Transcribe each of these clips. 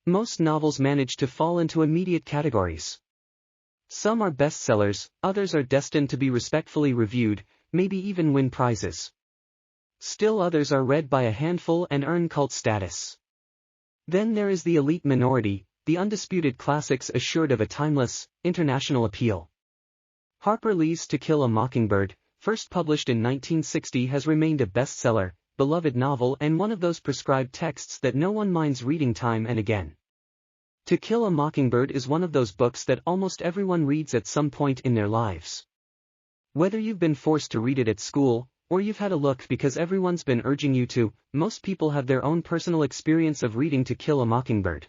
Most novels manage to fall into immediate categories. Some are bestsellers, others are destined to be respectfully reviewed, maybe even win prizes. Still others are read by a handful and earn cult status. Then there is the elite minority, the undisputed classics assured of a timeless, international appeal. Harper Lee's To Kill a Mockingbird, first published in 1960, has remained a bestseller, beloved novel and one of those prescribed texts that no one minds reading time and again. To Kill a Mockingbird is one of those books that almost everyone reads at some point in their lives. Whether you've been forced to read it at school, or you've had a look because everyone's been urging you to, most people have their own personal experience of reading To Kill a Mockingbird.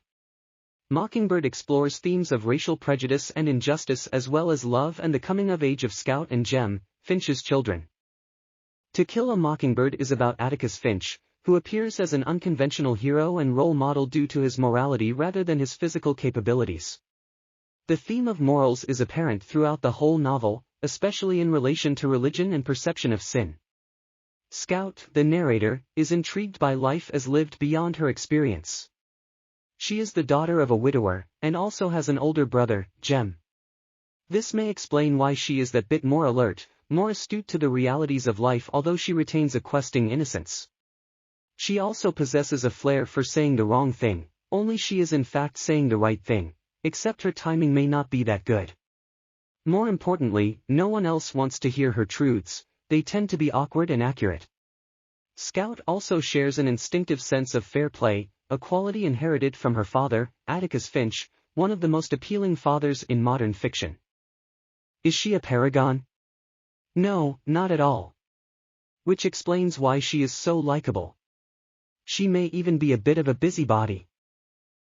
Mockingbird explores themes of racial prejudice and injustice as well as love and the coming-of-age of Scout and Jem, Finch's children. To Kill a Mockingbird is about Atticus Finch, who appears as an unconventional hero and role model due to his morality rather than his physical capabilities. The theme of morals is apparent throughout the whole novel, especially in relation to religion and perception of sin. Scout, the narrator, is intrigued by life as lived beyond her experience. She is the daughter of a widower, and also has an older brother, Jem. This may explain why she is that bit more alert, more astute to the realities of life although she retains a questing innocence. She also possesses a flair for saying the wrong thing, only she is in fact saying the right thing, except her timing may not be that good. More importantly, no one else wants to hear her truths, they tend to be awkward and accurate. Scout also shares an instinctive sense of fair play, a quality inherited from her father, Atticus Finch, one of the most appealing fathers in modern fiction. Is she a paragon? No, not at all. Which explains why she is so likable. She may even be a bit of a busybody.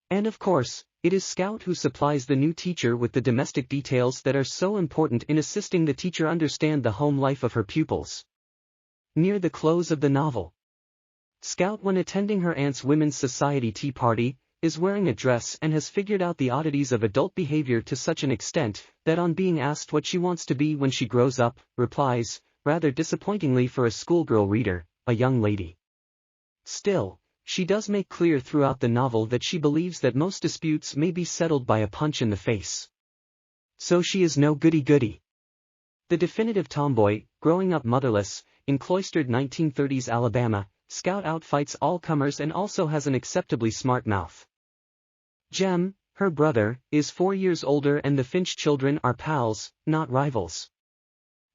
And of course, it is Scout who supplies the new teacher with the domestic details that are so important in assisting the teacher understand the home life of her pupils. Near the close of the novel, Scout, when attending her aunt's women's society tea party, is wearing a dress and has figured out the oddities of adult behavior to such an extent that on being asked what she wants to be when she grows up, replies, rather disappointingly for a schoolgirl reader, a young lady. Still, she does make clear throughout the novel that she believes that most disputes may be settled by a punch in the face. So she is no goody-goody. The definitive tomboy, growing up motherless, in cloistered 1930s Alabama, Scout outfights all comers and also has an acceptably smart mouth. Jem, her brother, is 4 years older and the Finch children are pals, not rivals.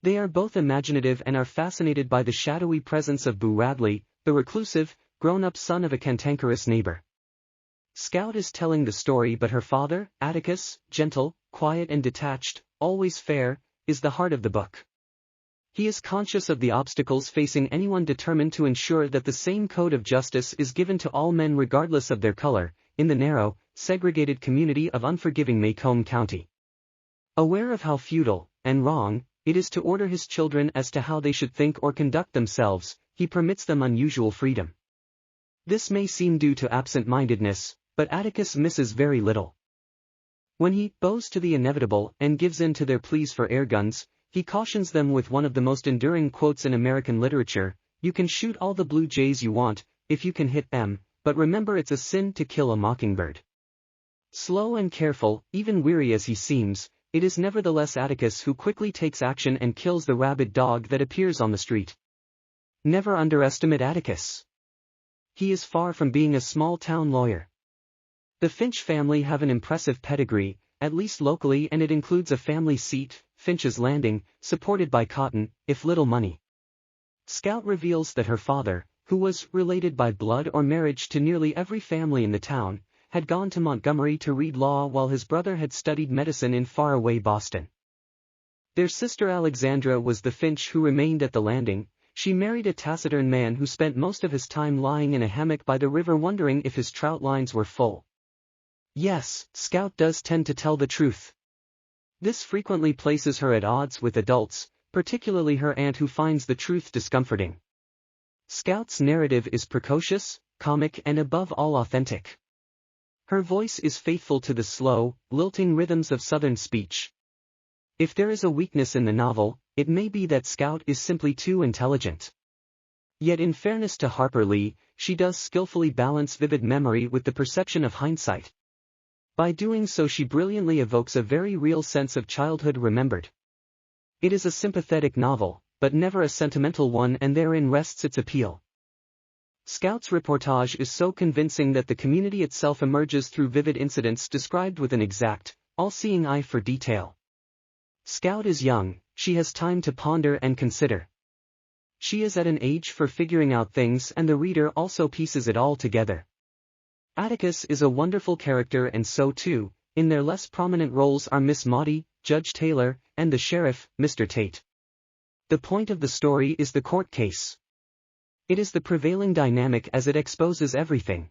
They are both imaginative and are fascinated by the shadowy presence of Boo Radley, the reclusive, grown-up son of a cantankerous neighbor. Scout is telling the story but her father, Atticus, gentle, quiet and detached, always fair, is the heart of the book. He is conscious of the obstacles facing anyone determined to ensure that the same code of justice is given to all men regardless of their color, in the narrow, segregated community of unforgiving Macomb County. Aware of how futile, and wrong, it is to order his children as to how they should think or conduct themselves, he permits them unusual freedom. This may seem due to absent-mindedness, but Atticus misses very little. When he bows to the inevitable and gives in to their pleas for air guns, he cautions them with one of the most enduring quotes in American literature, "You can shoot all the blue jays you want, if you can hit them, but remember it's a sin to kill a mockingbird." Slow and careful, even weary as he seems, it is nevertheless Atticus who quickly takes action and kills the rabid dog that appears on the street. Never underestimate Atticus. He is far from being a small-town lawyer. The Finch family have an impressive pedigree, at least locally, and it includes a family seat, Finch's Landing, supported by cotton, if little money. Scout reveals that her father, who was related by blood or marriage to nearly every family in the town, had gone to Montgomery to read law while his brother had studied medicine in faraway Boston. Their sister Alexandra was the Finch who remained at the Landing. She married a taciturn man who spent most of his time lying in a hammock by the river wondering if his trout lines were full. Yes, Scout does tend to tell the truth. This frequently places her at odds with adults, particularly her aunt who finds the truth discomforting. Scout's narrative is precocious, comic and above all authentic. Her voice is faithful to the slow, lilting rhythms of Southern speech. If there is a weakness in the novel, it may be that Scout is simply too intelligent. Yet in fairness to Harper Lee, she does skillfully balance vivid memory with the perception of hindsight, By doing so she brilliantly evokes a very real sense of childhood remembered. It is a sympathetic novel, but never a sentimental one, and therein rests its appeal. Scout's reportage is so convincing that the community itself emerges through vivid incidents described with an exact, all-seeing eye for detail. Scout is young, she has time to ponder and consider. She is at an age for figuring out things, and the reader also pieces it all together. Atticus is a wonderful character, and so too, in their less prominent roles, are Miss Maudie, Judge Taylor, and the sheriff, Mr. Tate. The point of the story is the court case. It is the prevailing dynamic as it exposes everything.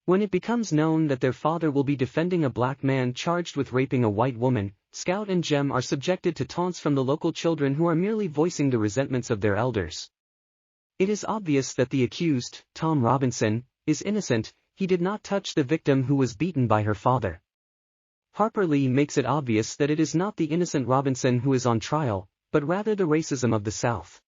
When it becomes known that their father will be defending a black man charged with raping a white woman, Scout and Jem are subjected to taunts from the local children who are merely voicing the resentments of their elders. It is obvious that the accused, Tom Robinson, is innocent. He did not touch the victim who was beaten by her father. Harper Lee makes it obvious that it is not the innocent Robinson who is on trial, but rather the racism of the South.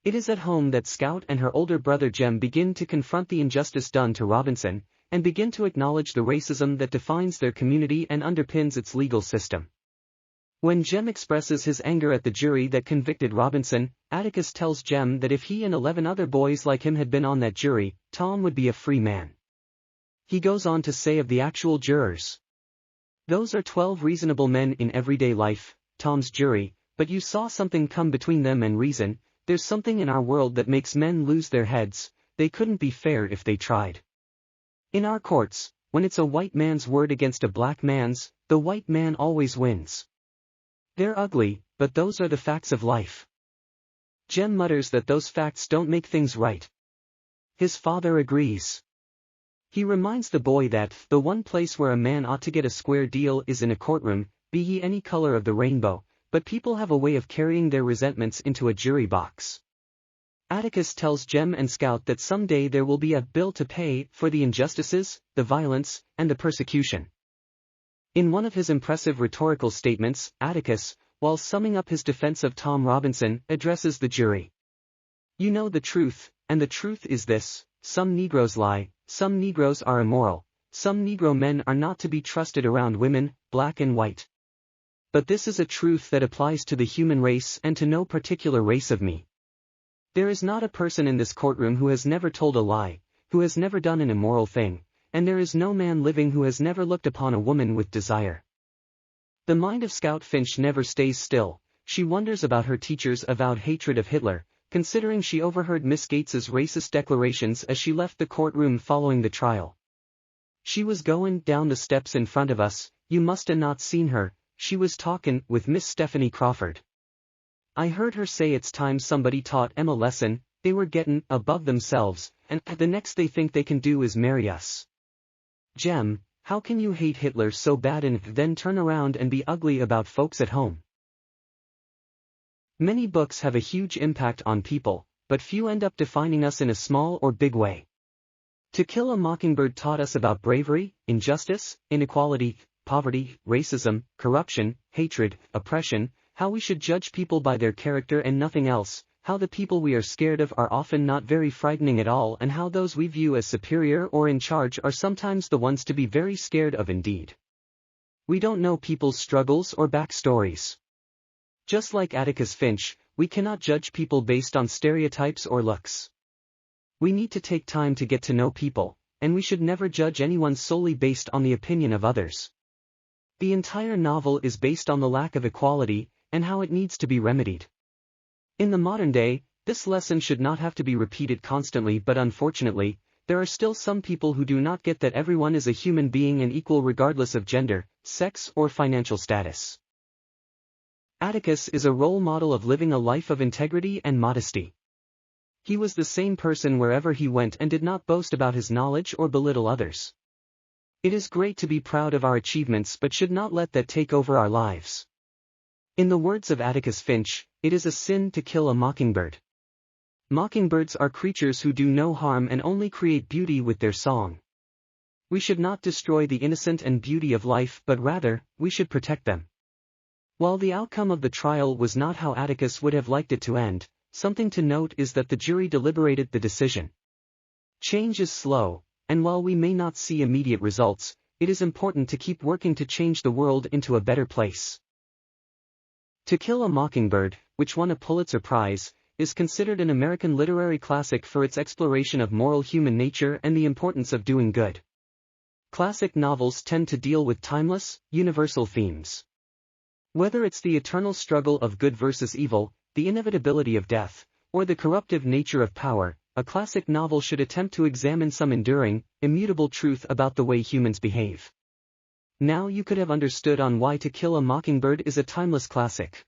It is at home that Scout and her older brother Jem begin to confront the injustice done to Robinson, and begin to acknowledge the racism that defines their community and underpins its legal system. When Jem expresses his anger at the jury that convicted Robinson, Atticus tells Jem that if he and 11 other boys like him had been on that jury, Tom would be a free man. He goes on to say of the actual jurors, "Those are 12 reasonable men in everyday life, Tom's jury, but you saw something come between them and reason. There's something in our world that makes men lose their heads. They couldn't be fair if they tried. In our courts, when it's a white man's word against a black man's, the white man always wins. They're ugly, but those are the facts of life." Jem mutters that those facts don't make things right. His father agrees. He reminds the boy that the one place where a man ought to get a square deal is in a courtroom, be he any color of the rainbow, but people have a way of carrying their resentments into a jury box. Atticus tells Jem and Scout that someday there will be a bill to pay for the injustices, the violence, and the persecution. In one of his impressive rhetorical statements, Atticus, while summing up his defense of Tom Robinson, addresses the jury. "You know the truth, and the truth is this: some Negroes lie, some Negroes are immoral, some Negro men are not to be trusted around women, black and white. But this is a truth that applies to the human race and to no particular race of me. There is not a person in this courtroom who has never told a lie, who has never done an immoral thing, and there is no man living who has never looked upon a woman with desire." The mind of Scout Finch never stays still. She wonders about her teacher's avowed hatred of Hitler, considering she overheard Miss Gates's racist declarations as she left the courtroom following the trial. "She was goin' down the steps in front of us, you must-a not seen her, she was talkin' with Miss Stephanie Crawford. I heard her say it's time somebody taught 'em a lesson, they were gettin' above themselves, and the next they think they can do is marry us. Jem, how can you hate Hitler so bad and then turn around and be ugly about folks at home?" Many books have a huge impact on people, but few end up defining us in a small or big way. To Kill a Mockingbird taught us about bravery, injustice, inequality, poverty, racism, corruption, hatred, oppression, how we should judge people by their character and nothing else, how the people we are scared of are often not very frightening at all, and how those we view as superior or in charge are sometimes the ones to be very scared of indeed. We don't know people's struggles or backstories. Just like Atticus Finch, we cannot judge people based on stereotypes or looks. We need to take time to get to know people, and we should never judge anyone solely based on the opinion of others. The entire novel is based on the lack of equality, and how it needs to be remedied. In the modern day, this lesson should not have to be repeated constantly, but unfortunately, there are still some people who do not get that everyone is a human being and equal regardless of gender, sex or financial status. Atticus is a role model of living a life of integrity and modesty. He was the same person wherever he went and did not boast about his knowledge or belittle others. It is great to be proud of our achievements, but should not let that take over our lives. In the words of Atticus Finch, it is a sin to kill a mockingbird. Mockingbirds are creatures who do no harm and only create beauty with their song. We should not destroy the innocent and beauty of life, but rather, we should protect them. While the outcome of the trial was not how Atticus would have liked it to end, something to note is that the jury deliberated the decision. Change is slow, and while we may not see immediate results, it is important to keep working to change the world into a better place. To Kill a Mockingbird, which won a Pulitzer Prize, is considered an American literary classic for its exploration of moral human nature and the importance of doing good. Classic novels tend to deal with timeless, universal themes. Whether it's the eternal struggle of good versus evil, the inevitability of death, or the corruptive nature of power, a classic novel should attempt to examine some enduring, immutable truth about the way humans behave. Now you could have understood on why To Kill a Mockingbird is a timeless classic.